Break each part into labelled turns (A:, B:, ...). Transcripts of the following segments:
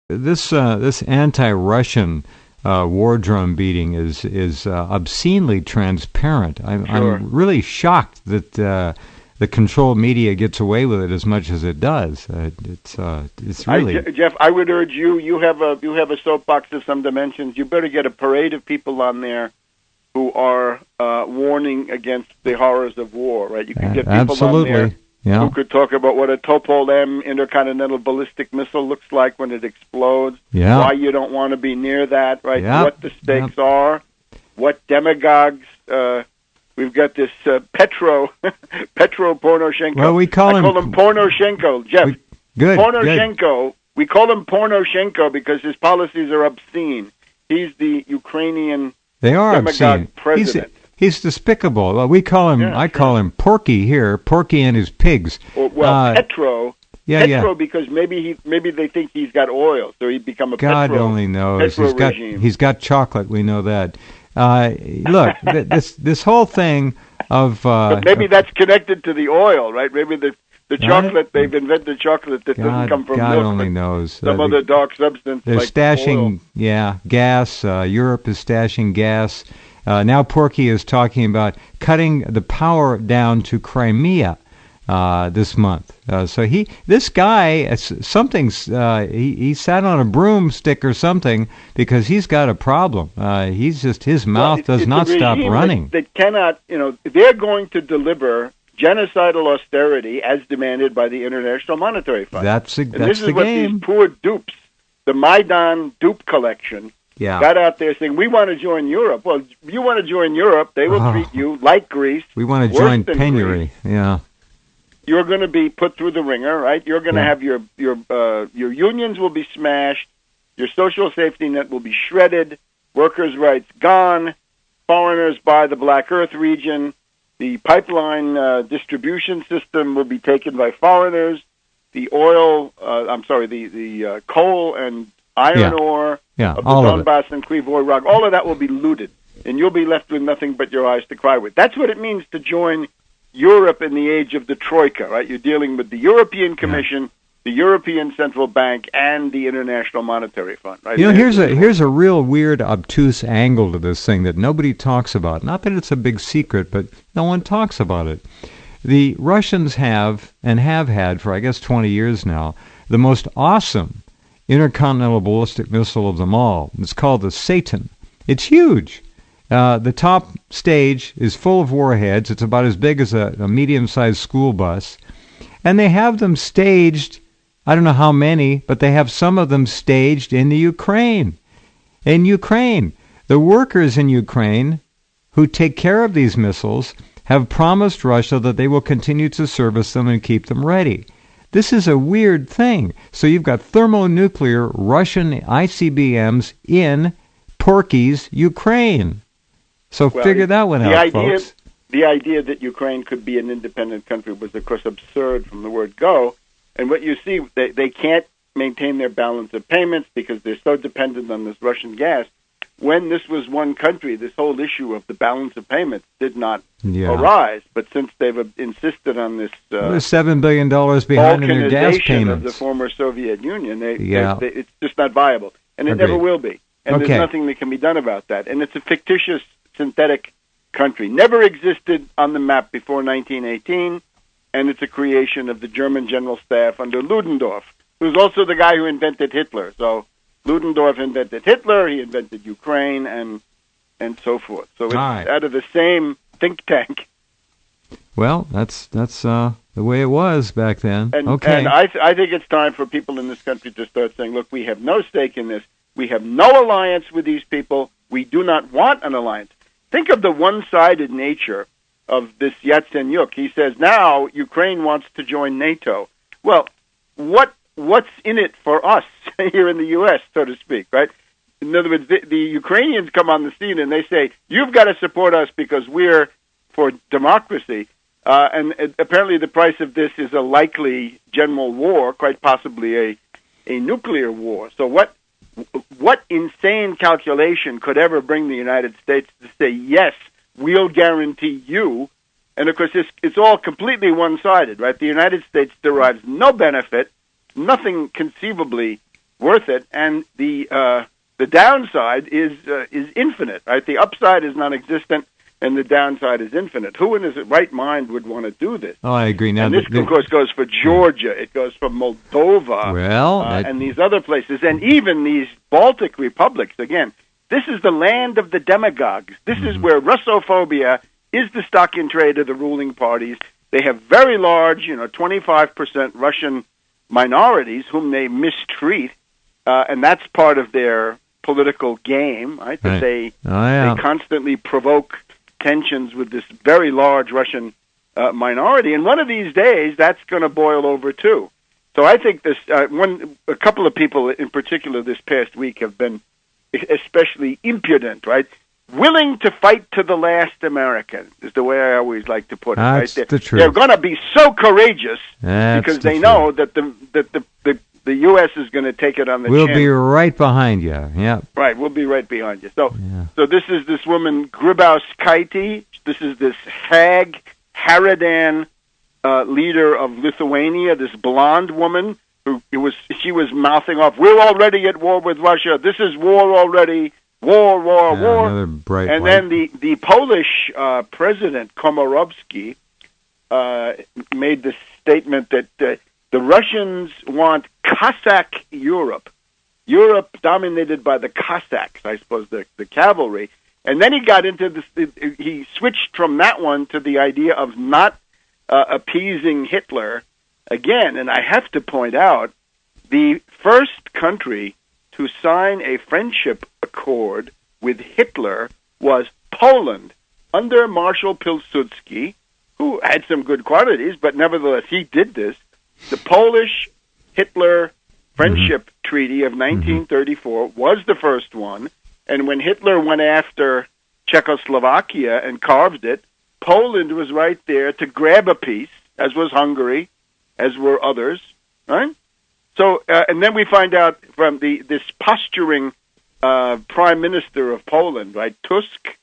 A: This anti-Russian war drum beating is obscenely transparent. I'm really shocked that the controlled media gets away with it as much as it does. It's really
B: Jeff. I would urge you. You have a soapbox of some dimensions. You better get a parade of people on there who are warning against the horrors of war. Right? You could get people on there.
A: Yeah.
B: Who could talk about what a Topol-M intercontinental ballistic missile looks like when it explodes, why you don't want to be near that, right? What the stakes are, what demagogues. We've got this Petro Poroshenko.
A: Well, I call him
B: Poroshenko, Jeff. Poroshenko.
A: Good.
B: We call him Poroshenko because his policies are obscene. He's the Ukrainian demagogue president.
A: He's despicable. Well, we call him. I call him Porky here. Porky and his pigs.
B: Petro. Petro, because maybe they think he's got oil, so he'd become a
A: God only knows. He's got chocolate. We know that. Look, this whole thing of.
B: But maybe that's connected to the oil, right? Maybe the chocolate, they've invented chocolate that doesn't come from
A: God
B: milk.
A: Only knows.
B: Some other dark substance.
A: They're
B: like
A: stashing,
B: oil.
A: Gas. Europe is stashing gas. Now Porky is talking about cutting the power down to Crimea this month. So this guy, he sat on a broomstick or something because he's got a problem. His mouth does not stop running.
B: That cannot, they're going to deliver genocidal austerity as demanded by the International Monetary Fund.
A: That's the game.
B: This is what these poor dupes, the Maidan dupe collection, got out there saying, we want to join Europe. Well, you want to join Europe, they will treat you like Greece.
A: We want to join penury. Yeah.
B: You're going to be put through the ringer, right? You're going to have your unions will be smashed, your social safety net will be shredded, workers' rights gone, foreigners buy the Black Earth region, the pipeline distribution system will be taken by foreigners, the coal and iron ore of the Donbass and Krivoy Rog, all of that will be looted, and you'll be left with nothing but your eyes to cry with. That's what it means to join Europe in the age of the Troika, right? You're dealing with the European Commission, the European Central Bank, and the International Monetary Fund, right?
A: Here's a real weird, obtuse angle to this thing that nobody talks about. Not that it's a big secret, but no one talks about it. The Russians have, and have had for, I guess, 20 years now, the most awesome intercontinental ballistic missile of them all. It's called the Satan. It's huge. The top stage is full of warheads. It's about as big as a medium-sized school bus. And they have them staged, I don't know how many, but they have some of them staged in the Ukraine. In Ukraine, the workers in Ukraine who take care of these missiles have promised Russia that they will continue to service them and keep them ready. This is a weird thing. So you've got thermonuclear Russian ICBMs in Porky's Ukraine. So figure that one out, folks.
B: The idea that Ukraine could be an independent country was, of course, absurd from the word go. And what you see, they can't maintain their balance of payments because they're so dependent on this Russian gas. When this was one country, this whole issue of the balance of payments did not arise. But since they've insisted on this
A: $7 billion behind in their gas payments
B: of the former Soviet Union, it's just not viable. And it never will be. And there's nothing that can be done about that. And it's a fictitious, synthetic country. Never existed on the map before 1918, and it's a creation of the German General Staff under Ludendorff, who's also the guy who invented Hitler. So Ludendorff invented Hitler, he invented Ukraine, and so forth. So it's out of the same think tank.
A: Well, that's the way it was back then.
B: And I think it's time for people in this country to start saying, look, we have no stake in this. We have no alliance with these people. We do not want an alliance. Think of the one-sided nature of this Yatsenyuk. He says now Ukraine wants to join NATO. Well, what's in it for us here in the U.S., so to speak, right? In other words, the Ukrainians come on the scene and they say, you've got to support us because we're for democracy. And apparently the price of this is a likely general war, quite possibly a nuclear war. So what insane calculation could ever bring the United States to say, yes, we'll guarantee you? And, of course, it's all completely one-sided, right? The United States derives no benefit, nothing conceivably worth it, and the downside is infinite. Right, the upside is non-existent, and the downside is infinite. Who in his right mind would want to do this?
A: Oh, I agree. Now,
B: and this, of course, goes for Georgia. It goes for Moldova, and these other places, and even these Baltic republics. Again, this is the land of the demagogues. This is where Russophobia is the stock in trade of the ruling parties. They have very large, 25% Russian minorities whom they mistreat, and that's part of their political game, right? That they constantly provoke tensions with this very large Russian minority, and one of these days that's going to boil over too. So I think this a couple of people in particular this past week have been especially impudent, right? Willing to fight to the last American is the way I always like to put it.
A: That's
B: right?
A: the truth.
B: They're going to be so courageous because they know that the U.S. is going to take it on the chin.
A: We'll be right behind you. Yeah.
B: Right, we'll be right behind you. So this is this woman, Grybauskaitė. This is this hag, Haradan leader of Lithuania, this blonde woman she was mouthing off, "We're already at war with Russia. This is war already. War.
A: Another bright
B: and
A: light.
B: then the Polish president, Komorowski, made this statement that the Russians want Cossack Europe dominated by the Cossacks, I suppose, the cavalry. And then he got into this, he switched from that one to the idea of not appeasing Hitler again. And I have to point out, the first country to sign a friendship accord with Hitler was Poland, under Marshal Pilsudski, who had some good qualities, but nevertheless he did this. The Polish-Hitler Friendship Treaty of 1934 was the first one, and when Hitler went after Czechoslovakia and carved it, Poland was right there to grab a piece, as was Hungary, as were others, right? So, and then we find out from this posturing Prime Minister of Poland, right, Tusk,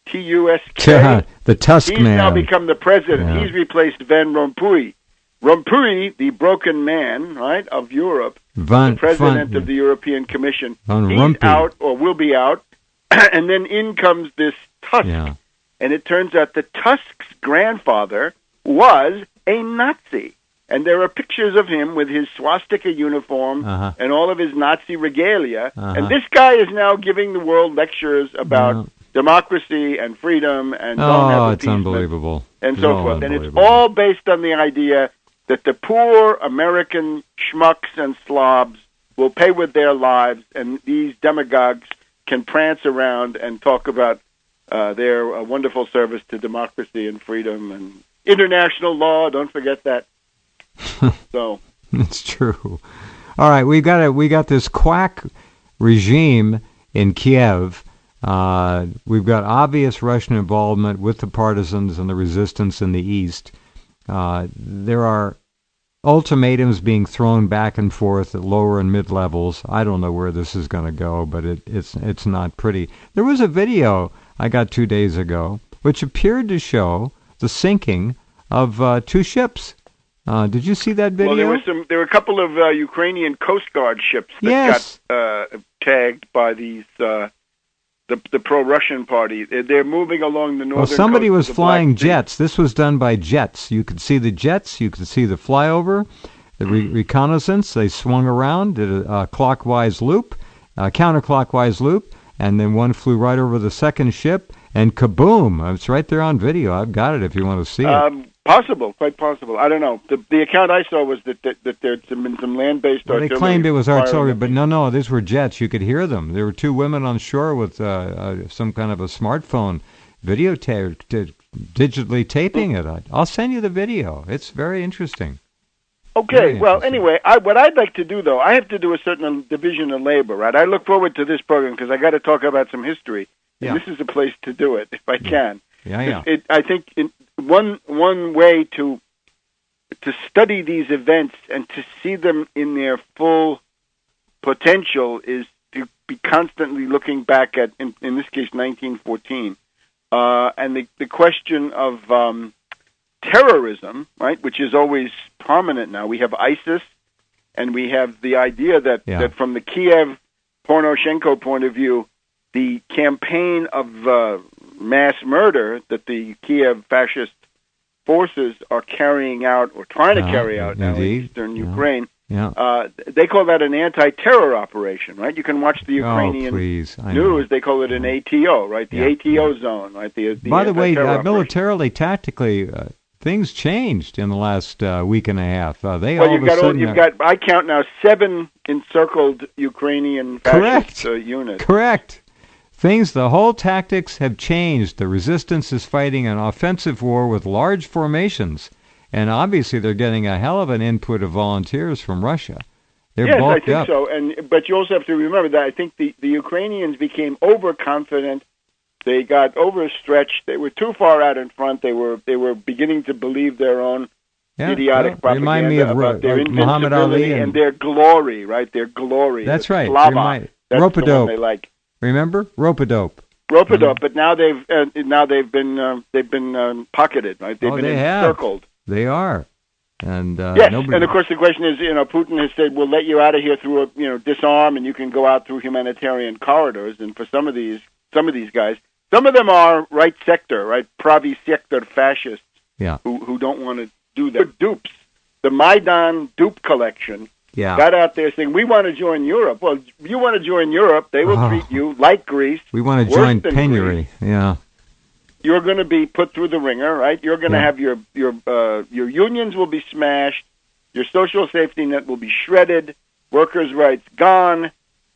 B: T-U-S-K.
A: The Tusk man.
B: He's now become the president.
A: Yeah.
B: He's replaced Van Rompuy. Rompuy, the broken man, right, of Europe, the president of the European Commission, he's out or will be out, and then in comes this Tusk.
A: Yeah.
B: And it turns out that Tusk's grandfather was a Nazi. And there are pictures of him with his swastika uniform and all of his Nazi regalia. And this guy is now giving the world lectures about democracy and freedom and don't have
A: it's unbelievable.
B: And so forth. And it's all based on the idea that the poor American schmucks and slobs will pay with their lives, and these demagogues can prance around and talk about their wonderful service to democracy and freedom and international law. Don't forget that. So
A: it's true. All right, we got this quack regime in Kiev. We've got obvious Russian involvement with the partisans and the resistance in the east. There are ultimatums being thrown back and forth at lower and mid levels. I don't know where this is going to go, but it's not pretty. There was a video I got 2 days ago which appeared to show the sinking of two ships. Did you see that video?
B: Well, there were a couple of Ukrainian Coast Guard ships that got tagged by these the pro-Russian party. They're moving along the northern coast.
A: Well, somebody was
B: of the
A: flying
B: Black Sea.
A: jets. This was done by jets. You could see the jets. You could see the flyover, the reconnaissance. They swung around, did a clockwise loop, counterclockwise loop, and then one flew right over the second ship, and kaboom! It's right there on video. I've got it if you want to see it.
B: Possible, quite possible. I don't know. The account I saw was that there's been some land-based artillery.
A: They claimed it was artillery, but no, these were jets. You could hear them. There were two women on shore with some kind of a smartphone digitally taping it. I'll send you the video. It's very interesting.
B: Okay, well, anyway, what I'd like to do, though, I have to do a certain division of labor, right? I look forward to this program because I got to talk about some history. And this is a place to do it, if I can.
A: Yeah.
B: I think one way to study these events and to see them in their full potential is to be constantly looking back at, in this case, 1914, and the question of terrorism, right, which is always prominent now. We have ISIS and we have the idea that from the Kiev Poroshenko point of view, the campaign of mass murder that the Kiev fascist forces are carrying out or trying to carry out now in eastern Ukraine. They call that an anti-terror operation, right? You can watch the Ukrainian news. They call it an ATO, right? The ATO zone, right? The
A: By the way, militarily, tactically, things changed in the last week and a half.
B: You've got. I count now 7 encircled Ukrainian fascist units.
A: Correct. The whole tactics have changed. The resistance is fighting an offensive war with large formations, and obviously they're getting a hell of an input of volunteers from Russia. They're bulked up.
B: So. But you also have to remember that I think the Ukrainians became overconfident. They got overstretched. They were too far out in front. They were beginning to believe their own idiotic propaganda about their invincibility and their glory, right? Their glory.
A: That's right.
B: Slava. That's the one they like.
A: Remember rope-a-dope.
B: But now they've been pocketed, right? They've been encircled.
A: They are, and
B: yes. And of course, the question is, Putin has said we'll let you out of here through disarm, and you can go out through humanitarian corridors. And for some of these guys, some of them are right sector, right, Pravi sector fascists, who don't want to do that. They're dupes. The Maidan dupe collection. Got out there saying, we want to join Europe. Well, you want to join Europe, they will treat you like Greece.
A: We want to join penury. Greece.
B: You're going to be put through the ringer, right? You're going to have your unions will be smashed, your social safety net will be shredded, workers' rights gone,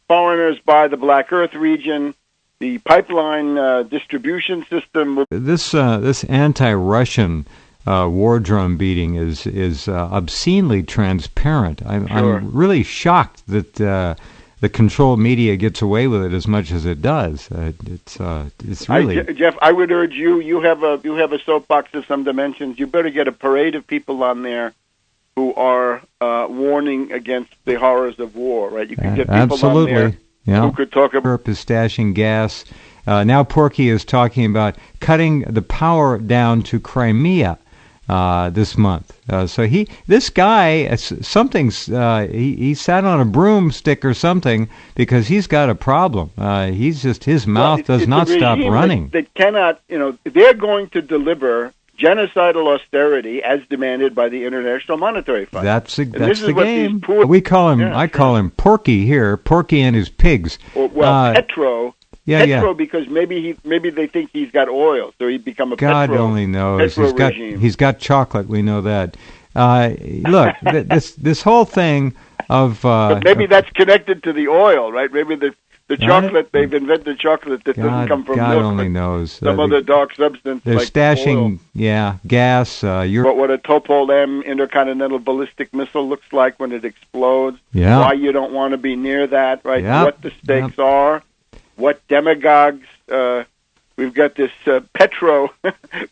B: foreigners buy the Black Earth region, the pipeline distribution system.
A: This anti-Russian war drum beating is obscenely transparent. I'm really shocked that the controlled media gets away with it as much as it does. It's really
B: Jeff. I would urge you. You have a soapbox of some dimensions. You better get a parade of people on there who are warning against the horrors of war. Right? You can get people on there who could talk about
A: Europe is stashing gas. Now Porky is talking about cutting the power down to Crimea. This month. This guy, he sat on a broomstick or something because he's got a problem. His mouth does not stop running.
B: That cannot, they're going to deliver genocidal austerity as demanded by the International Monetary Fund.
A: That's the game. We call him, I call him Porky here, Porky and his pigs.
B: Petro. Because maybe they think he's got oil, so he'd become a
A: God only knows. He's got chocolate. We know that. Look, this whole thing of.
B: But maybe that's connected to the oil, right? Maybe the chocolate they've invented chocolate that doesn't come from
A: God
B: milk.
A: Only knows.
B: Some other dark substance.
A: They're
B: like
A: stashing,
B: oil.
A: Gas.
B: What a Topol M intercontinental ballistic missile looks like when it explodes.
A: Yeah.
B: Why you don't want to be near that, right?
A: Yep.
B: What the stakes are. What demagogues? We've got this Petro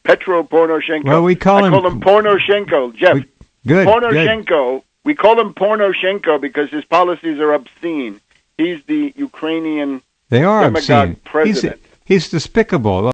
B: Poroshenko.
A: Well, I call him
B: Poroshenko. Jeff, Poroshenko.
A: Good.
B: We call him Poroshenko because his policies are obscene. He's the Ukrainian demagogue president.
A: He's despicable.